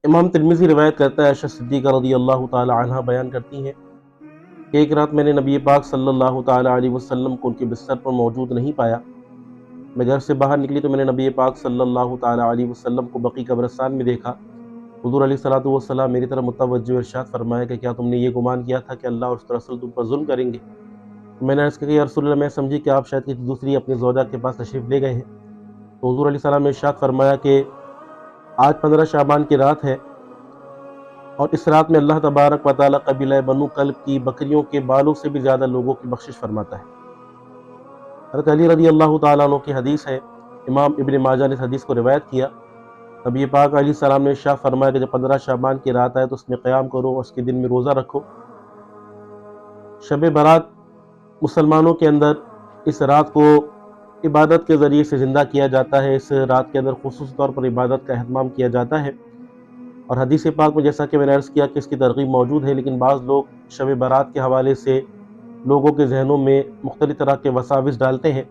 امام ترمذی روایت کرتا ہے، عائشہ صدیقہ رضی اللہ تعالی عنہ بیان کرتی ہیں کہ ایک رات میں نے نبی پاک صلی اللہ تعالی علیہ وسلم کو ان کے بستر پر موجود نہیں پایا۔ میں گھر سے باہر نکلی تو میں نے نبی پاک صلی اللہ تعالی علیہ وسلم کو بقیع قبرستان میں دیکھا۔ حضور علیہ الصلوۃ والسلام میری طرف متوجہ ارشاد فرمایا کہ کیا تم نے یہ گمان کیا تھا کہ اللہ اور اس کے رسول تم پر ظلم کریں گے؟ میں نے عرض کیا کہ یا رسول اللہ، میں سمجھی کہ آپ شاید کسی دوسری اپنی زوجہ کے پاس تشریف لے گئے ہیں۔ تو حضور علیہ السلام نے ارشاد فرمایا کہ آج 15 شعبان کی رات ہے، اور اس رات میں اللہ تبارک و تعالیٰ قبیلہ بنو کلب کی بکریوں کے بالوں سے بھی زیادہ لوگوں کی بخشش فرماتا ہے۔ حضرت علی رضی اللہ تعالیٰ عنہ کی حدیث ہے، امام ابن ماجہ نے اس حدیث کو روایت کیا۔ نبی پاک علیہ السلام نے ارشاد فرمایا کہ جب 15 شعبان کی رات آئے تو اس میں قیام کرو اور اس کے دن میں روزہ رکھو۔ شب برات مسلمانوں کے اندر اس رات کو عبادت کے ذریعے سے زندہ کیا جاتا ہے۔ اس رات کے اندر خصوصی طور پر عبادت کا اہتمام کیا جاتا ہے، اور حدیث پاک میں جیسا کہ میں نے عرض کیا کہ اس کی ترغیب موجود ہے، لیکن بعض لوگ شب برات کے حوالے سے لوگوں کے ذہنوں میں مختلف طرح کے وساوس ڈالتے ہیں۔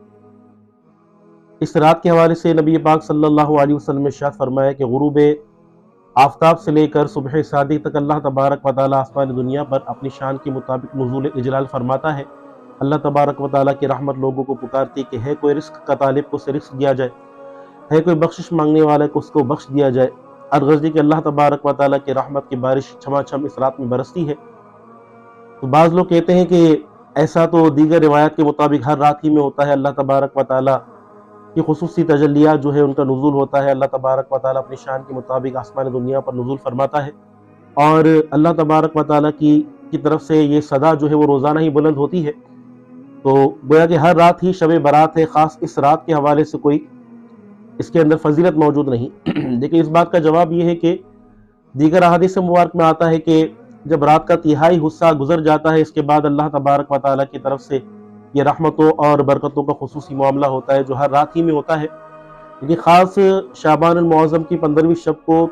اس رات کے حوالے سے نبی پاک صلی اللہ علیہ وسلم نے ارشاد فرمایا کہ غروب آفتاب سے لے کر صبح صادق تک اللہ تبارک و تعالیٰ آسمان دنیا پر اپنی شان کے مطابق نزول اجلال فرماتا ہے۔ اللہ تبارک و تعالیٰ کی رحمت لوگوں کو پکارتی کہ ہے کوئی رزق کا طالب کو اسے رزق دیا جائے، ہے کوئی بخشش مانگنے والا کو اس کو بخش دیا جائے۔ الغرض کہ اللہ تبارک و تعالیٰ کی رحمت کی بارش چھما چھم اس رات میں برستی ہے۔ تو بعض لوگ کہتے ہیں کہ ایسا تو دیگر روایات کے مطابق ہر رات ہی میں ہوتا ہے، اللہ تبارک و تعالیٰ کی خصوصی تجلیات جو ہے ان کا نزول ہوتا ہے، اللہ تبارک و تعالیٰ اپنی شان کے مطابق آسمان دنیا پر نزول فرماتا ہے، اور اللہ تبارک و تعالیٰ کی طرف سے یہ صدا جو ہے وہ روزانہ ہی بلند ہوتی ہے۔ تو گویا کہ ہر رات ہی شب برات ہے، خاص اس رات کے حوالے سے کوئی اس کے اندر فضیلت موجود نہیں۔ لیکن اس بات کا جواب یہ ہے کہ دیگر احادیث مبارک میں آتا ہے کہ جب رات کا تہائی حصہ گزر جاتا ہے، اس کے بعد اللہ تبارک و تعالیٰ کی طرف سے یہ رحمتوں اور برکتوں کا خصوصی معاملہ ہوتا ہے جو ہر رات ہی میں ہوتا ہے۔ لیکن خاص شعبان المعظم کی 15ویں شب کو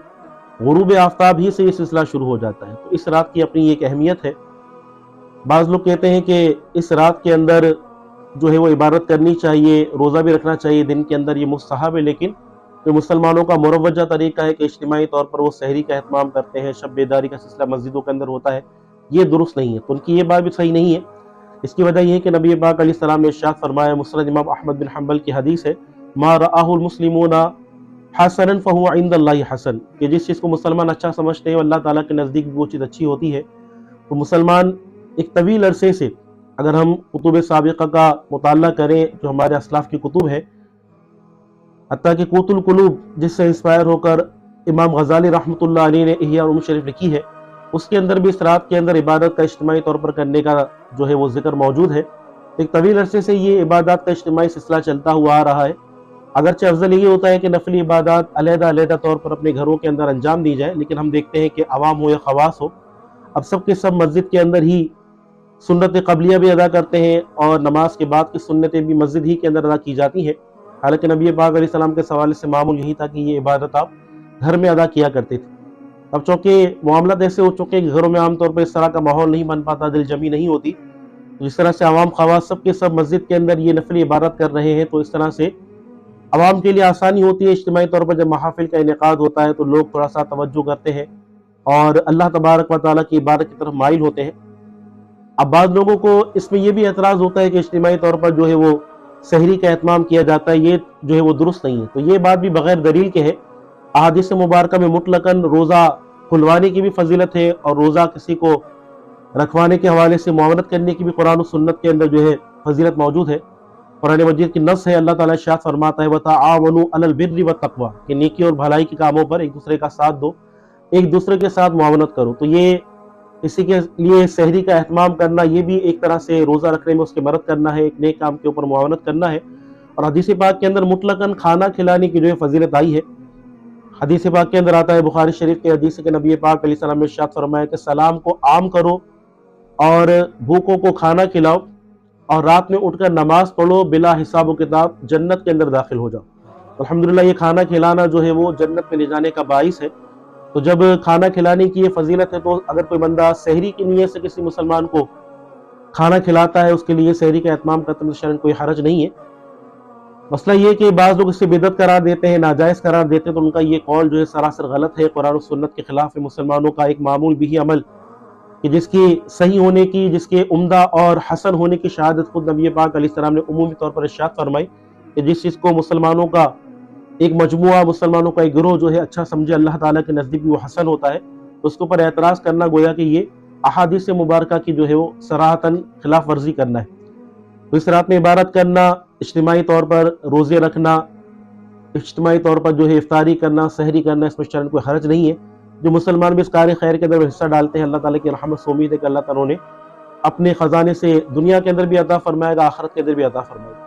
غروب آفتاب ہی سے یہ سلسلہ شروع ہو جاتا ہے، تو اس رات کی اپنی ایک اہمیت ہے۔ بعض لوگ کہتے ہیں کہ اس رات کے اندر جو ہے وہ عبادت کرنی چاہیے، روزہ بھی رکھنا چاہیے دن کے اندر، یہ مستحب ہے، لیکن جو مسلمانوں کا مروجہ طریقہ ہے کہ اجتماعی طور پر وہ سحری کا اہتمام کرتے ہیں، شب بیداری کا سلسلہ مسجدوں کے اندر ہوتا ہے، یہ درست نہیں ہے۔ تو ان کی یہ بات بھی صحیح نہیں ہے۔ اس کی وجہ یہ ہے کہ نبی پاک علیہ السلام نے ارشاد فرمایا، مسند امام احمد بن حنبل کی حدیث ہے، ما رآہ المسلمون حسنا فہو عند اللہ حسن، کہ جس چیز کو مسلمان اچھا سمجھتے ہیں اللہ تعالیٰ کے نزدیک وہ چیز اچھی ہوتی ہے۔ تو مسلمان ایک طویل عرصے سے اگر ہم کتب سابقہ کا مطالعہ کریں جو ہمارے اسلاف کی کتب ہے، حتیٰ کہ قوت القلوب جس سے انسپائر ہو کر امام غزالی رحمۃ اللہ علیہ نے احیاء علوم شریف لکھی ہے، اس کے اندر بھی اس رات کے اندر عبادت کا اجتماعی طور پر کرنے کا جو ہے وہ ذکر موجود ہے۔ ایک طویل عرصے سے یہ عبادات کا اجتماعی سلسلہ چلتا ہوا آ رہا ہے۔ اگرچہ افضل یہ ہوتا ہے کہ نفلی عبادات علیحدہ علیحدہ طور پر اپنے گھروں کے اندر انجام دی جائے، لیکن ہم دیکھتے ہیں کہ عوام ہو یا خواص ہو، اب سب کے سب مسجد کے اندر ہی سنت قبلیہ بھی ادا کرتے ہیں، اور نماز کے بعد کی سنتیں بھی مسجد ہی کے اندر ادا کی جاتی ہیں۔ حالانکہ نبی پاک علیہ السلام کے حوالے سے معمول یہی تھا کہ یہ عبادت آپ گھر میں ادا کیا کرتے تھے۔ اب چونکہ معاملات ایسے ہو چکے کہ گھروں میں عام طور پر اس طرح کا ماحول نہیں بن پاتا، دل جمی نہیں ہوتی، جس طرح سے عوام خواص سب کے سب مسجد کے اندر یہ نفلی عبادت کر رہے ہیں، تو اس طرح سے عوام کے لیے آسانی ہوتی ہے۔ اجتماعی طور پر جب محافل کا انعقاد ہوتا ہے تو لوگ تھوڑا سا توجہ کرتے ہیں اور اللہ تبارک و تعالیٰ کی عبادت کی طرف مائل ہوتے ہیں۔ اب بعض لوگوں کو اس میں یہ بھی اعتراض ہوتا ہے کہ اجتماعی طور پر جو ہے وہ سحری کا اہتمام کیا جاتا ہے، یہ جو ہے وہ درست نہیں ہے۔ تو یہ بات بھی بغیر دلیل کے ہے۔ احادیث مبارکہ میں مطلقاً روزہ کھلوانے کی بھی فضیلت ہے، اور روزہ کسی کو رکھوانے کے حوالے سے معاونت کرنے کی بھی قرآن و سنت کے اندر جو ہے فضیلت موجود ہے۔ قرآن مجید کی نص ہے، اللہ تعالیٰ ارشاد فرماتا ہے وَتَعَاوَنُوا عَلَى الْبِرِّ وَالتَّقْوَىٰ، کہ نیکی اور بھلائی کے کاموں پر ایک دوسرے کا ساتھ دو، ایک دوسرے کے ساتھ معاونت کرو۔ تو یہ اسی کے لیے سحری کا اہتمام کرنا، یہ بھی ایک طرح سے روزہ رکھنے میں اس کی مدد کرنا ہے، ایک نیک کام کے اوپر معاونت کرنا ہے۔ اور حدیث پاک کے اندر مطلقاً کھانا کھلانے کی جو ہے فضیلت آئی ہے۔ حدیث پاک کے اندر آتا ہے، بخاری شریف کے حدیث کے نبی پاک علیہ السلام نے ارشاد فرمایا کہ سلام کو عام کرو اور بھوکوں کو کھانا کھلاؤ، اور رات میں اٹھ کر نماز پڑھو، بلا حساب و کتاب جنت کے اندر داخل ہو جاؤ۔ الحمدللہ یہ کھانا کھلانا جو ہے وہ جنت میں لے جانے کا باعث ہے۔ تو جب کھانا کھلانے کی یہ فضیلت ہے، تو اگر کوئی بندہ سحری کی نیت سے کسی مسلمان کو کھانا کھلاتا ہے، اس کے لیے سحری کا اہتمام کرتے ہیں، شرعاً کوئی حرج نہیں ہے۔ مسئلہ یہ کہ بعض لوگ اسے بدعت قرار دیتے ہیں، ناجائز قرار دیتے ہیں، تو ان کا یہ قول جو ہے سراسر غلط ہے، قرآن و سنت کے خلاف ہے۔ مسلمانوں کا ایک معمول بھی عمل کہ جس کی صحیح ہونے کی، جس کے عمدہ اور حسن ہونے کی شہادت خود نبی پاک علیہ السلام نے عمومی طور پر ارشاد فرمائی کہ جس چیز کو مسلمانوں کا ایک مجموعہ، مسلمانوں کا ایک گروہ جو ہے اچھا سمجھے، اللہ تعالیٰ کے نزدیک بھی وہ حسن ہوتا ہے، تو اس کے اوپر اعتراض کرنا گویا کہ یہ احادیث مبارکہ کی جو ہے وہ صراحتاً خلاف ورزی کرنا ہے۔ تو اس رات میں عبادت کرنا، اجتماعی طور پر روزے رکھنا، اجتماعی طور پر جو ہے افطاری کرنا، سحری کرنا، اس میں شرعاً کوئی حرج نہیں ہے۔ جو مسلمان بھی اس کار خیر کے اندر حصہ ڈالتے ہیں، اللہ تعالیٰ کی رحمت سے امید ہے کہ اللہ تعالیٰ نے اپنے خزانے سے دنیا کے اندر بھی عطا فرمائے گا، آخرت کے اندر بھی عطا فرمائے گا۔